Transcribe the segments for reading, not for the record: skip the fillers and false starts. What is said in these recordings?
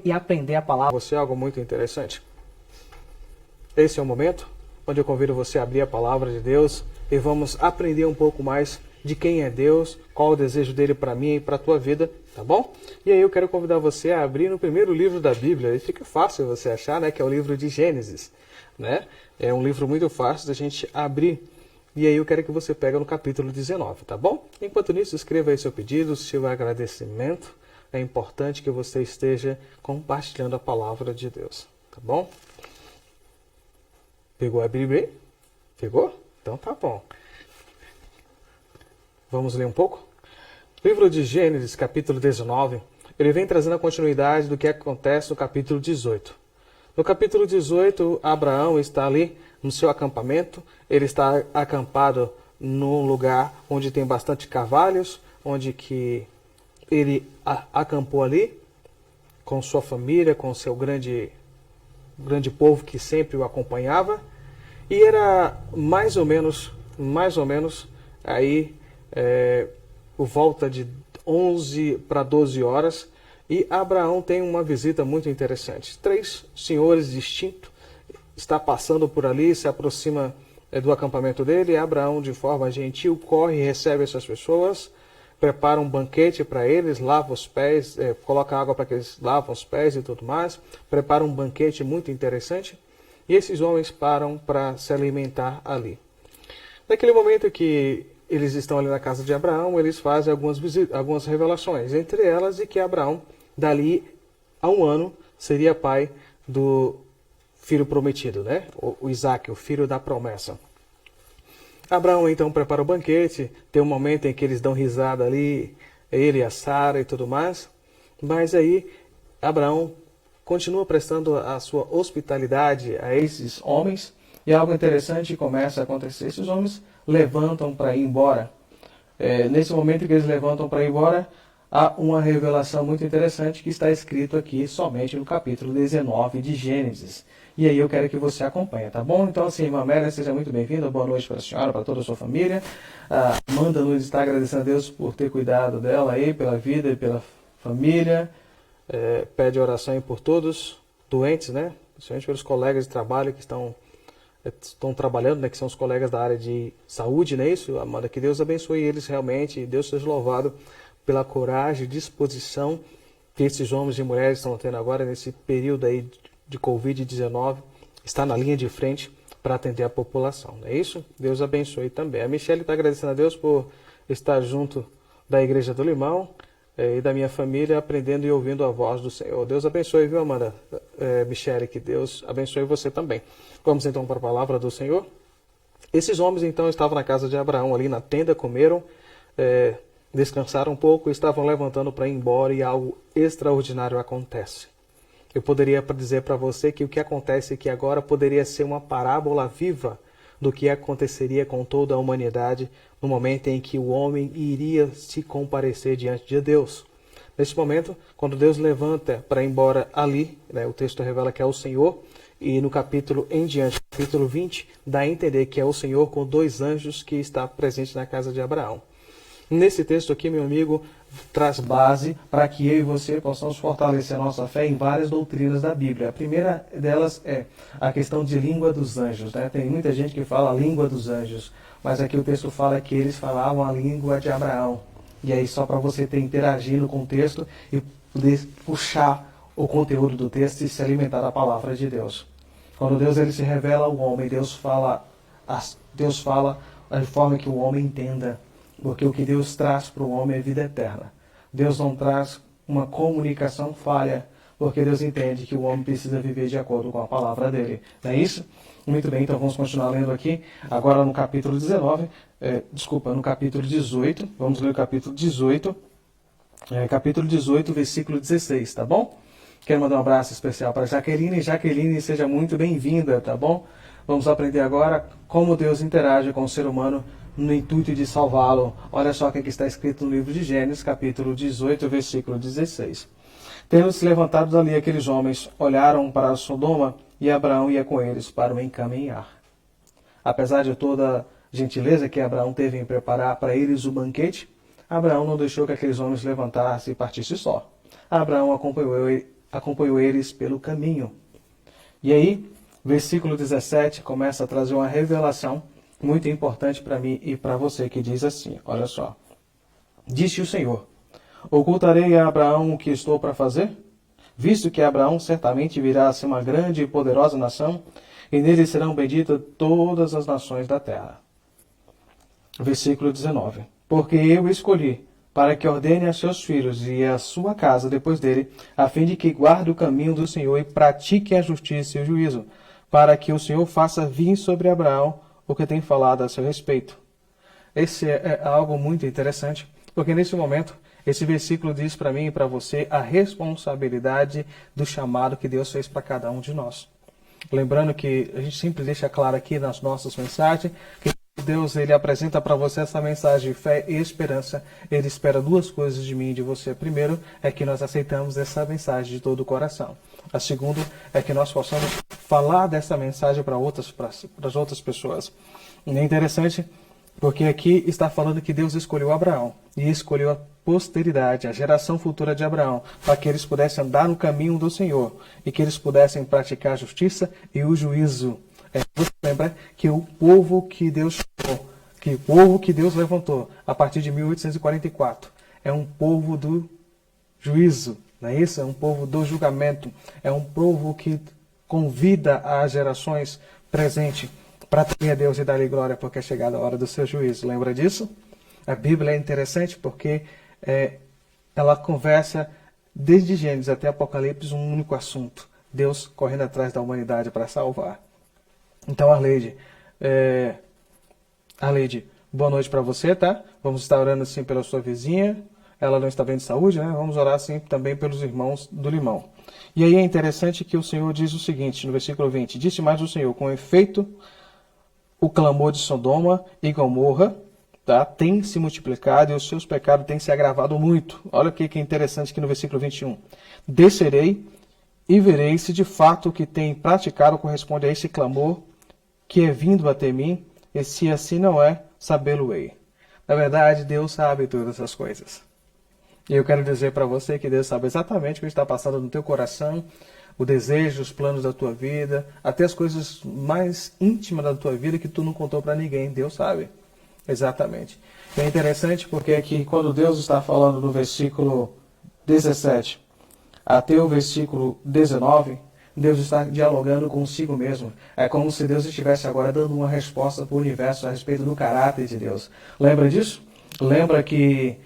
e aprender a palavra. Você é algo muito interessante. Esse é o momento onde eu convido você a abrir a palavra de Deus e vamos aprender um pouco mais de quem é Deus, qual o desejo dele para mim e para a tua vida, tá bom? E aí eu quero convidar você a abrir no primeiro livro da Bíblia, e fica fácil você achar, né, que é o livro de Gênesis, né? É um livro muito fácil da gente abrir. E aí eu quero que você pegue no capítulo 19, tá bom? Enquanto nisso, escreva aí seu pedido, seu agradecimento. É importante que você esteja compartilhando a palavra de Deus, tá bom? Pegou a Bíblia aí? Pegou? Então tá bom. Vamos ler um pouco? Livro de Gênesis, capítulo 19, ele vem trazendo a continuidade do que acontece no capítulo 18. No capítulo 18, Abraão está ali no seu acampamento, ele está acampado num lugar onde tem bastante cavalos, onde que ele acampou ali com sua família, com seu grande povo que sempre o acompanhava, e era mais ou menos aí por volta de 11 para 12 horas, e Abraão tem uma visita muito interessante. 3 senhores distintos estão passando por ali, se aproxima do acampamento dele, e Abraão, de forma gentil, corre e recebe essas pessoas, prepara um banquete para eles, lava os pés, coloca água para que eles lavam os pés e tudo mais, prepara um banquete muito interessante, e esses homens param para se alimentar ali. Naquele momento que eles estão ali na casa de Abraão, eles fazem algumas revelações, entre elas de que Abraão, dali a 1 ano, seria pai do filho prometido, né? O Isaac, o filho da promessa. Abraão então prepara o banquete, tem um momento em que eles dão risada ali, ele e a Sara e tudo mais, mas aí Abraão continua prestando a sua hospitalidade a esses homens, e algo interessante começa a acontecer. Esses homens levantam para ir embora. Nesse momento que eles levantam para ir embora, há uma revelação muito interessante que está escrito aqui somente no capítulo 19 de Gênesis. E aí eu quero que você acompanhe, tá bom? Então assim, irmã Amélia, seja muito bem-vinda, boa noite para a senhora, para toda a sua família. Amanda nos está agradecendo a Deus por ter cuidado dela aí, pela vida e pela família. Pede oração aí por todos doentes, né? Principalmente pelos colegas de trabalho que estão trabalhando, né? Que são os colegas da área de saúde, não é isso? Amanda, que Deus abençoe eles realmente, e Deus seja louvado pela coragem e disposição que esses homens e mulheres estão tendo agora nesse período aí de Covid-19, está na linha de frente para atender a população, não é isso? Deus abençoe também. A Michelle está agradecendo a Deus por estar junto da Igreja do Limão e da minha família, aprendendo e ouvindo a voz do Senhor. Deus abençoe, viu, Amanda? Michelle, que Deus abençoe você também. Vamos então para a palavra do Senhor. Esses homens então estavam na casa de Abraão, ali na tenda, comeram, descansaram um pouco, estavam levantando para ir embora, e algo extraordinário acontece. Eu poderia dizer para você que o que acontece aqui agora poderia ser uma parábola viva do que aconteceria com toda a humanidade no momento em que o homem iria se comparecer diante de Deus. Nesse momento, quando Deus levanta para ir embora ali, né, o texto revela que é o Senhor, e no capítulo em diante, capítulo 20, dá a entender que é o Senhor com 2 anjos que está presente na casa de Abraão. Nesse texto aqui, meu amigo, traz base para que eu e você possamos fortalecer a nossa fé em várias doutrinas da Bíblia. A primeira delas é a questão de língua dos anjos, né? Tem muita gente que fala a língua dos anjos, mas aqui o texto fala que eles falavam a língua de Abraão. E aí só para você ter interagido com o texto e poder puxar o conteúdo do texto e se alimentar da palavra de Deus. Quando Deus ele se revela ao homem, Deus fala de forma que o homem entenda. Porque o que Deus traz para o homem é vida eterna. Deus não traz uma comunicação falha, porque Deus entende que o homem precisa viver de acordo com a palavra dele. Não é isso? Muito bem, então vamos continuar lendo aqui. Agora no capítulo 19, no capítulo 18. Vamos ler o capítulo 18. Capítulo 18, versículo 16, tá bom? Quero mandar um abraço especial para Jaqueline. Jaqueline, seja muito bem-vinda, tá bom? Vamos aprender agora como Deus interage com o ser humano no intuito de salvá-lo. Olha só o que está escrito no livro de Gênesis, capítulo 18, versículo 16. Tendo se levantado dali aqueles homens, olharam para Sodoma, e Abraão ia com eles para o encaminhar. Apesar de toda a gentileza que Abraão teve em preparar para eles o banquete, Abraão não deixou que aqueles homens levantassem e partissem só. Abraão acompanhou eles pelo caminho. E aí, versículo 17 começa a trazer uma revelação muito importante para mim e para você, que diz assim, olha só. Disse o Senhor, ocultarei a Abraão o que estou para fazer? Visto que Abraão certamente virá a ser uma grande e poderosa nação, e nele serão benditas todas as nações da terra. Versículo 19. Porque eu escolhi para que ordene a seus filhos e a sua casa depois dele, a fim de que guarde o caminho do Senhor e pratique a justiça e o juízo, para que o Senhor faça vir sobre Abraão o que tem falado a seu respeito. Esse é algo muito interessante, porque nesse momento, esse versículo diz para mim e para você a responsabilidade do chamado que Deus fez para cada um de nós. Lembrando que a gente sempre deixa claro aqui nas nossas mensagens que Deus ele apresenta para você essa mensagem de fé e esperança. Ele espera duas coisas de mim e de você. Primeiro é que nós aceitamos essa mensagem de todo o coração. A segunda é que nós possamos falar dessa mensagem para as outras pessoas. E é interessante porque aqui está falando que Deus escolheu Abraão e escolheu a posteridade, a geração futura de Abraão, para que eles pudessem andar no caminho do Senhor e que eles pudessem praticar a justiça e o juízo. Você lembra que o povo que Deus chamou, que o povo que Deus levantou a partir de 1844 é um povo do juízo, não é isso? É um povo do julgamento, é um povo que convida as gerações presentes para temer a Deus e dar-lhe glória, porque é chegada a hora do seu juízo. Lembra disso? A Bíblia é interessante porque ela conversa desde Gênesis até Apocalipse um único assunto. Deus correndo atrás da humanidade para salvar. Então, Arleide, boa noite para você, tá? Vamos estar orando assim pela sua vizinha. Ela não está bem de saúde, né? Vamos orar assim também pelos irmãos do Limão. E aí é interessante que o Senhor diz o seguinte, no versículo 20. Disse mais o Senhor, com efeito, o clamor de Sodoma e Gomorra, tá, tem se multiplicado e os seus pecados têm se agravado muito. Olha o que é interessante aqui no versículo 21. Descerei e verei se de fato o que tem praticado corresponde a esse clamor que é vindo até mim, e se assim não é, sabê-lo-ei. Na verdade, Deus sabe todas as coisas. E eu quero dizer para você que Deus sabe exatamente o que está passando no teu coração, o desejo, os planos da tua vida, até as coisas mais íntimas da tua vida que tu não contou para ninguém. Deus sabe. Exatamente. E é interessante porque aqui, quando Deus está falando no versículo 17 até o versículo 19, Deus está dialogando consigo mesmo. É como se Deus estivesse agora dando uma resposta para o universo a respeito do caráter de Deus. Lembra disso? Lembra que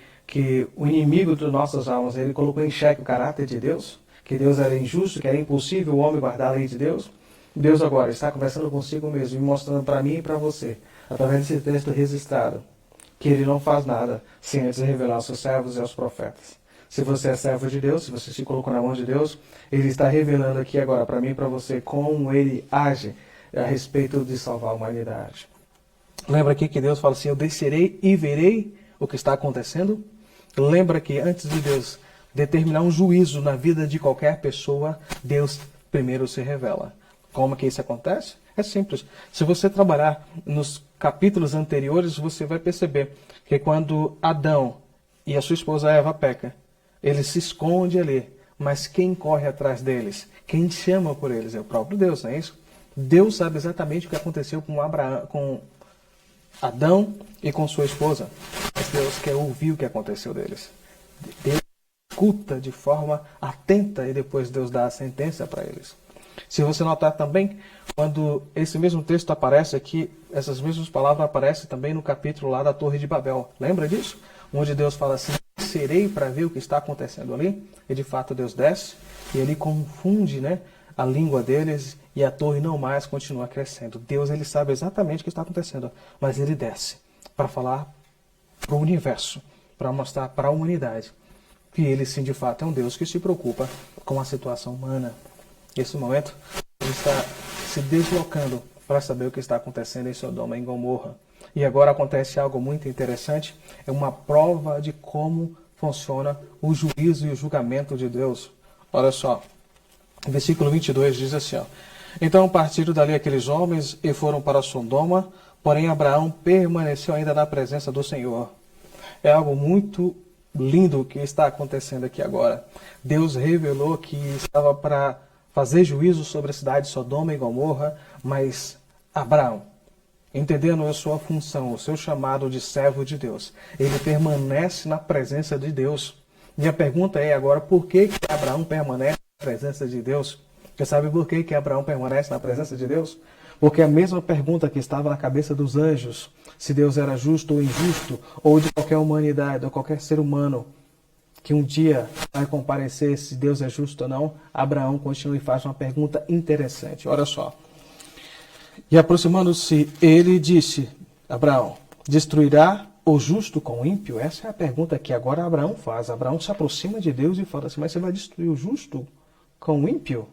o inimigo das nossas almas, ele colocou em xeque o caráter de Deus? Que Deus era injusto, que era impossível o homem guardar a lei de Deus? Deus agora está conversando consigo mesmo e mostrando para mim e para você, através desse texto registrado, que ele não faz nada sem antes revelar aos seus servos e aos profetas. Se você é servo de Deus, se você se colocou na mão de Deus, ele está revelando aqui agora para mim e para você como ele age a respeito de salvar a humanidade. Lembra aqui que Deus fala assim, eu descerei e verei o que está acontecendo? Lembra que antes de Deus determinar um juízo na vida de qualquer pessoa, Deus primeiro se revela. Como que isso acontece? É simples. Se você trabalhar nos capítulos anteriores, você vai perceber que quando Adão e a sua esposa Eva pecam, ele se esconde ali. Mas quem corre atrás deles? Quem chama por eles? É o próprio Deus, não é isso? Deus sabe exatamente o que aconteceu com Adão e com sua esposa. Mas Deus quer ouvir o que aconteceu deles. Deus escuta de forma atenta e depois Deus dá a sentença para eles. Se você notar também, quando esse mesmo texto aparece aqui, essas mesmas palavras aparecem também no capítulo lá da Torre de Babel. Lembra disso? Onde Deus fala assim, descerei para ver o que está acontecendo ali. E de fato Deus desce e ele confunde, né, a língua deles e a torre não mais continua crescendo. Deus ele sabe exatamente o que está acontecendo, mas ele desce para falar para o universo, para mostrar para a humanidade que ele sim de fato é um Deus que se preocupa com a situação humana. Nesse momento, ele está se deslocando para saber o que está acontecendo em Sodoma e em Gomorra. E agora acontece algo muito interessante, é uma prova de como funciona o juízo e o julgamento de Deus. Olha só, versículo 22 diz assim, ó, então partiram dali aqueles homens e foram para Sodoma, porém Abraão permaneceu ainda na presença do Senhor. É algo muito lindo que está acontecendo aqui agora. Deus revelou que estava para fazer juízo sobre a cidade de Sodoma e Gomorra, mas Abraão, entendendo a sua função, o seu chamado de servo de Deus, ele permanece na presença de Deus. Minha pergunta é agora, por que Abraão permanece na presença de Deus? Você sabe por que Abraão permanece na presença de Deus? Porque a mesma pergunta que estava na cabeça dos anjos, se Deus era justo ou injusto, ou de qualquer humanidade, ou qualquer ser humano, que um dia vai comparecer se Deus é justo ou não, Abraão continua e faz uma pergunta interessante. Olha só. E aproximando-se, ele disse, Abraão, destruirá o justo com o ímpio? Essa é a pergunta que agora Abraão faz. Abraão se aproxima de Deus e fala assim, mas você vai destruir o justo com o ímpio?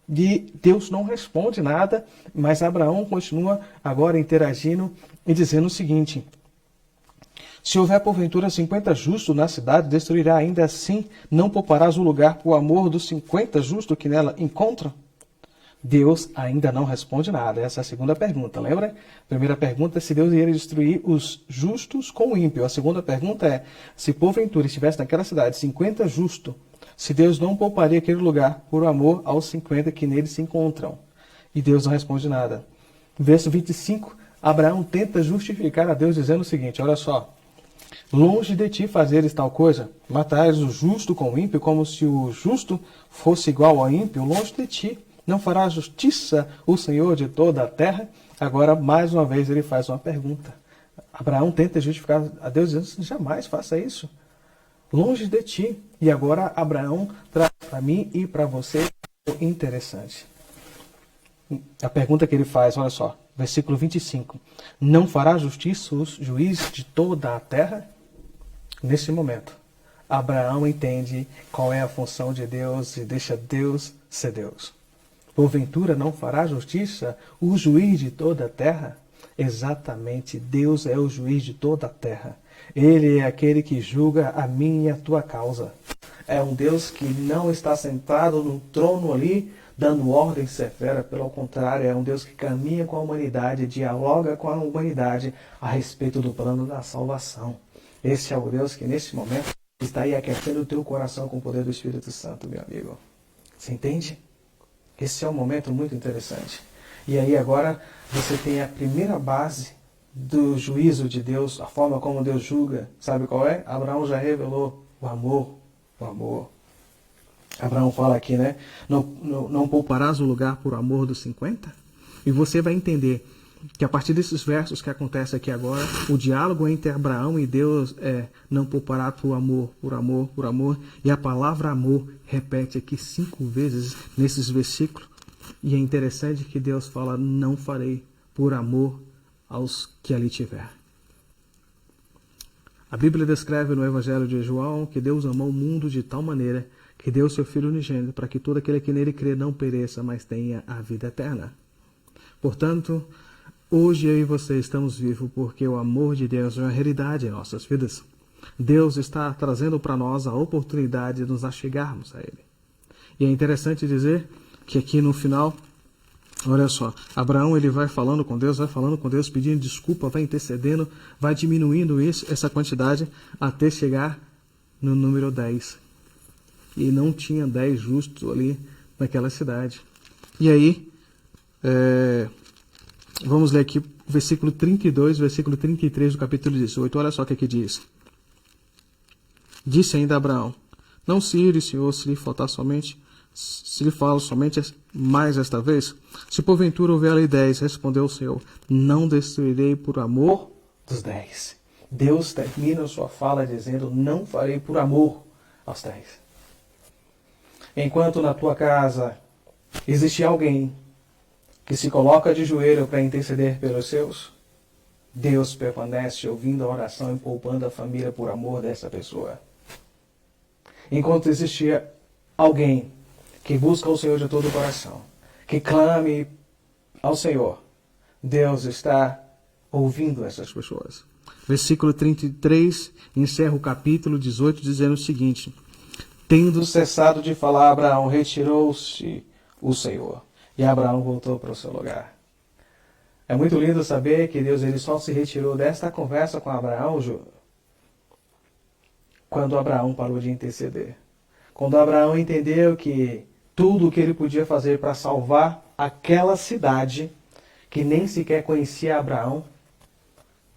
E Deus não responde nada, mas Abraão continua agora interagindo e dizendo o seguinte, se houver porventura 50 justos na cidade, destruirá ainda assim, não pouparás o lugar por amor dos 50 justos que nela encontram? Deus ainda não responde nada. Essa é a segunda pergunta, lembra? A primeira pergunta é se Deus iria destruir os justos com o ímpio. A segunda pergunta é se porventura estivesse naquela cidade 50 justos, se Deus não pouparia aquele lugar por amor aos 50 que nele se encontram. E Deus não responde nada. Verso 25, Abraão tenta justificar a Deus dizendo o seguinte, olha só, longe de ti fazeres tal coisa, matares o justo com o ímpio, como se o justo fosse igual ao ímpio, longe de ti. Não fará justiça o Senhor de toda a terra? Agora, mais uma vez, ele faz uma pergunta. Abraão tenta justificar a Deus dizendo, jamais faça isso. Longe de ti. E agora Abraão traz para mim e para você algo interessante. A pergunta que ele faz, olha só, versículo 25. Não fará justiça o juiz de toda a terra? Nesse momento, Abraão entende qual é a função de Deus e deixa Deus ser Deus. Porventura não fará justiça o juiz de toda a terra? Exatamente, Deus é o juiz de toda a terra. Ele é aquele que julga a minha e a tua causa. É um Deus que não está sentado no trono ali, dando ordem severa. Pelo contrário, é um Deus que caminha com a humanidade, dialoga com a humanidade a respeito do plano da salvação. Esse é o Deus que nesse momento está aí aquecendo o teu coração com o poder do Espírito Santo, meu amigo. Você entende? Esse é um momento muito interessante. E aí agora você tem a primeira base do juízo de Deus, a forma como Deus julga. Sabe qual é? Abraão já revelou o amor. O amor. Abraão fala aqui, né? Não pouparás o lugar por amor dos 50? E você vai entender que a partir desses versos que acontecem aqui agora, o diálogo entre Abraão e Deus é não poupará por amor, por amor, por amor. E a palavra amor repete aqui 5 vezes nesses versículos. E é interessante que Deus fala, não farei por amor aos que ali tiver. A Bíblia descreve no Evangelho de João que Deus amou o mundo de tal maneira que deu seu Filho unigênito para que todo aquele que nele crê não pereça, mas tenha a vida eterna. Portanto, hoje eu e você estamos vivos porque o amor de Deus é uma realidade em nossas vidas. Deus está trazendo para nós a oportunidade de nos achegarmos a Ele. E é interessante dizer que aqui no final, olha só, Abraão ele vai falando com Deus, pedindo desculpa, vai intercedendo, vai diminuindo essa quantidade até chegar no número 10. E não tinha 10 justos ali naquela cidade. E aí, vamos ler aqui o versículo 32, versículo 33 do capítulo 18. Olha só o que aqui diz. Disse ainda Abraão, não se ire, Senhor, se lhe falo somente mais esta vez, se porventura houver ali 10, respondeu o Senhor, não destruirei por amor dos 10. Deus termina a sua fala dizendo, não farei por amor aos 10. Enquanto na tua casa existe alguém que se coloca de joelho para interceder pelos seus, Deus permanece ouvindo a oração e poupando a família por amor dessa pessoa. Enquanto existia alguém que busca o Senhor de todo o coração, que clame ao Senhor, Deus está ouvindo essas pessoas. Versículo 33 encerra o capítulo 18 dizendo o seguinte, tendo cessado de falar, Abraão retirou-se o Senhor, e Abraão voltou para o seu lugar. É muito lindo saber que Deus ele só se retirou desta conversa com Abraão quando Abraão parou de interceder. Quando Abraão entendeu que tudo o que ele podia fazer para salvar aquela cidade, que nem sequer conhecia Abraão,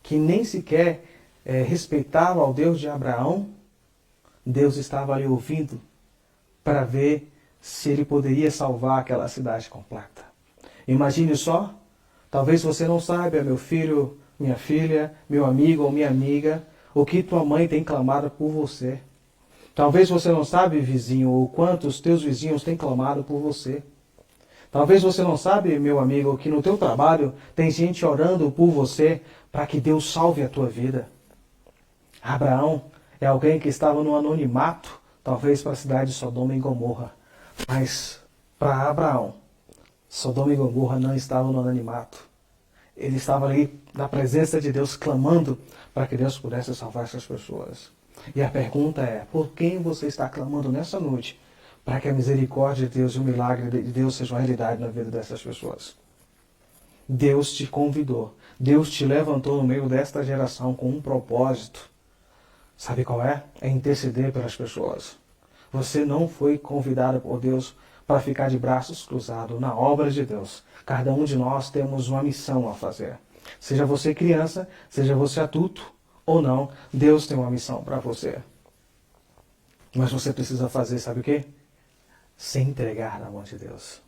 que nem sequer respeitava ao Deus de Abraão, Deus estava ali ouvindo para ver se ele poderia salvar aquela cidade completa. Imagine só, talvez você não saiba, meu filho, minha filha, meu amigo ou minha amiga, o que tua mãe tem clamado por você. Talvez você não sabe, vizinho, o quanto os teus vizinhos têm clamado por você. Talvez você não sabe, meu amigo, que no teu trabalho tem gente orando por você para que Deus salve a tua vida. Abraão é alguém que estava no anonimato, talvez para a cidade de Sodoma e Gomorra. Mas para Abraão, Sodoma e Gomorra não estavam no anonimato. Ele estava ali na presença de Deus, clamando para que Deus pudesse salvar essas pessoas. E a pergunta é, por quem você está clamando nessa noite para que a misericórdia de Deus e o milagre de Deus sejam uma realidade na vida dessas pessoas? Deus te convidou, Deus te levantou no meio desta geração com um propósito. Sabe qual é? É interceder pelas pessoas. Você não foi convidado por Deus para ficar de braços cruzados na obra de Deus. Cada um de nós temos uma missão a fazer. Seja você criança, seja você adulto ou não, Deus tem uma missão para você. Mas você precisa fazer, sabe o quê? Se entregar na mão de Deus.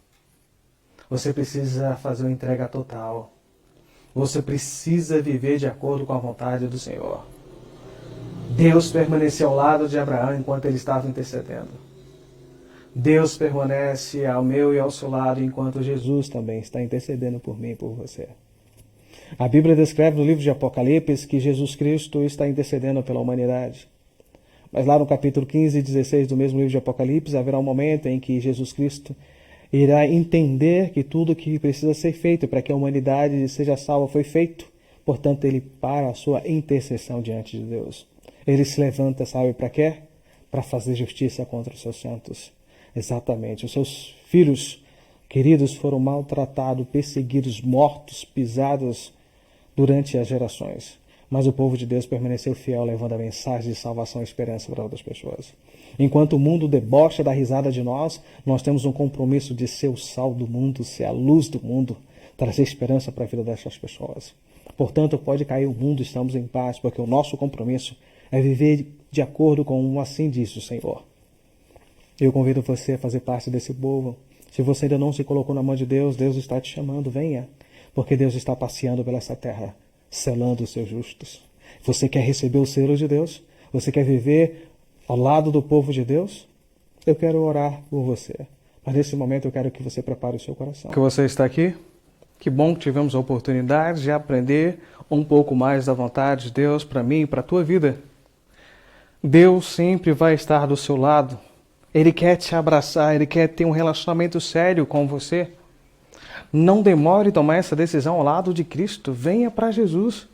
Você precisa fazer uma entrega total. Você precisa viver de acordo com a vontade do Senhor. Deus permaneceu ao lado de Abraão enquanto ele estava intercedendo. Deus permanece ao meu e ao seu lado enquanto Jesus também está intercedendo por mim e por você. A Bíblia descreve no livro de Apocalipse que Jesus Cristo está intercedendo pela humanidade. Mas lá no capítulo 15 e 16 do mesmo livro de Apocalipse haverá um momento em que Jesus Cristo irá entender que tudo que precisa ser feito para que a humanidade seja salva foi feito. Portanto, ele para a sua intercessão diante de Deus. Ele se levanta, sabe para quê? Para fazer justiça contra os seus santos. Exatamente. Os seus filhos queridos foram maltratados, perseguidos, mortos, pisados durante as gerações. Mas o povo de Deus permaneceu fiel, levando a mensagem de salvação e esperança para outras pessoas. Enquanto o mundo debocha da risada de nós, nós temos um compromisso de ser o sal do mundo, ser a luz do mundo, trazer esperança para a vida dessas pessoas. Portanto, pode cair o mundo, estamos em paz, porque o nosso compromisso é viver de acordo com o assim diz o Senhor. Eu convido você a fazer parte desse povo. Se você ainda não se colocou na mão de Deus, Deus está te chamando, venha. Porque Deus está passeando pela essa terra, selando os seus justos. Você quer receber o selo de Deus? Você quer viver ao lado do povo de Deus? Eu quero orar por você. Mas nesse momento eu quero que você prepare o seu coração. Que você está aqui? Que bom que tivemos a oportunidade de aprender um pouco mais da vontade de Deus para mim e para a tua vida. Deus sempre vai estar do seu lado. Ele quer te abraçar, Ele quer ter um relacionamento sério com você. Não demore em tomar essa decisão ao lado de Cristo. Venha para Jesus.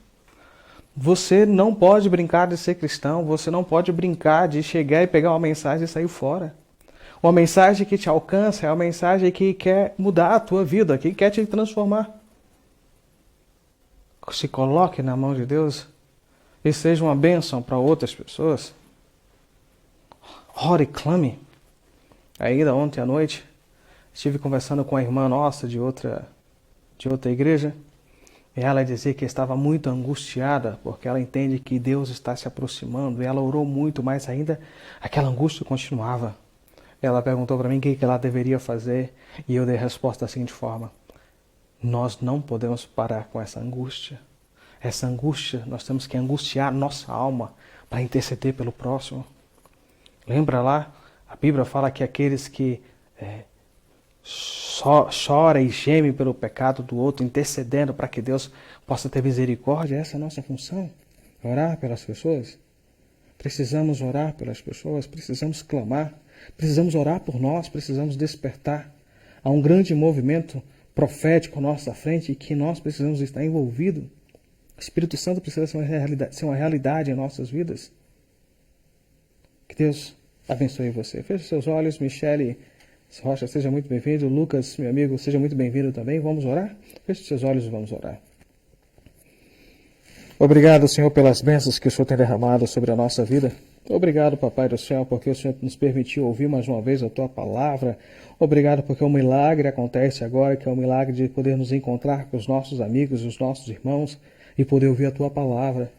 Você não pode brincar de ser cristão. Você não pode brincar de chegar e pegar uma mensagem e sair fora. Uma mensagem que te alcança é uma mensagem que quer mudar a tua vida, que quer te transformar. Se coloque na mão de Deus e seja uma bênção para outras pessoas. Ore e clame. Ainda ontem à noite, estive conversando com a irmã nossa de outra igreja, e ela dizia que estava muito angustiada, porque ela entende que Deus está se aproximando, e ela orou muito, mas ainda aquela angústia continuava. Ela perguntou para mim o que ela deveria fazer, e eu dei a resposta da seguinte forma: nós não podemos parar com essa angústia. Essa angústia, nós temos que angustiar nossa alma para interceder pelo próximo. Lembra lá? A Bíblia fala que aqueles que choram e gemem pelo pecado do outro, intercedendo para que Deus possa ter misericórdia, essa é a nossa função. Orar pelas pessoas. Precisamos orar pelas pessoas, precisamos clamar, precisamos orar por nós, precisamos despertar. Há um grande movimento profético à nossa frente e que nós precisamos estar envolvidos. O Espírito Santo precisa ser uma realidade em nossas vidas. Que Deus abençoe você. Feche seus olhos. Michele Rocha, seja muito bem-vindo. Lucas, meu amigo, seja muito bem-vindo também. Vamos orar? Feche seus olhos e vamos orar. Obrigado, Senhor, pelas bênçãos que o Senhor tem derramado sobre a nossa vida. Obrigado, Papai do Céu, porque o Senhor nos permitiu ouvir mais uma vez a Tua palavra. Obrigado porque um milagre acontece agora, que é o milagre de poder nos encontrar com os nossos amigos, os nossos irmãos e poder ouvir a Tua palavra.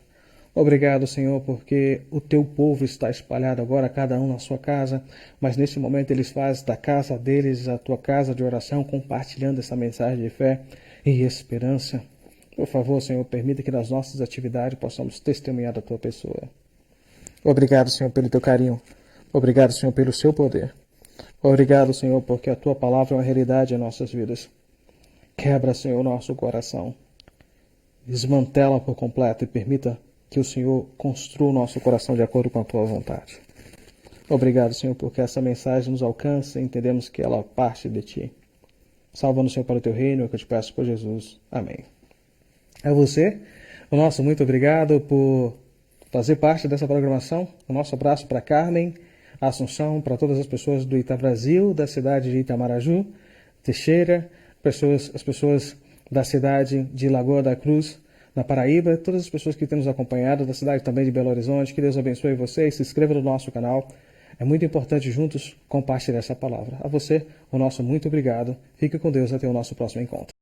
Obrigado, Senhor, porque o Teu povo está espalhado agora, cada um na sua casa, mas nesse momento eles fazem da casa deles a Tua casa de oração, compartilhando essa mensagem de fé e esperança. Por favor, Senhor, permita que nas nossas atividades possamos testemunhar da Tua pessoa. Obrigado, Senhor, pelo Teu carinho. Obrigado, Senhor, pelo Seu poder. Obrigado, Senhor, porque a Tua palavra é uma realidade em nossas vidas. Quebra, Senhor, o nosso coração. Desmantela por completo e permita que o Senhor construa o nosso coração de acordo com a Tua vontade. Obrigado, Senhor, porque essa mensagem nos alcança e entendemos que ela parte de Ti. Salva-nos, Senhor, para o Teu reino, é o que eu te peço por Jesus. Amém. A você, o nosso muito obrigado por fazer parte dessa programação. O nosso abraço para Carmen, Assunção, para todas as pessoas do Ita Brasil, da cidade de Itamaraju, Teixeira, as pessoas da cidade de Lagoa da Cruz, na Paraíba, todas as pessoas que têm nos acompanhado, da cidade também de Belo Horizonte. Que Deus abençoe vocês, se inscreva no nosso canal. É muito importante juntos compartilhar essa palavra. A você, o nosso muito obrigado. Fique com Deus, até o nosso próximo encontro.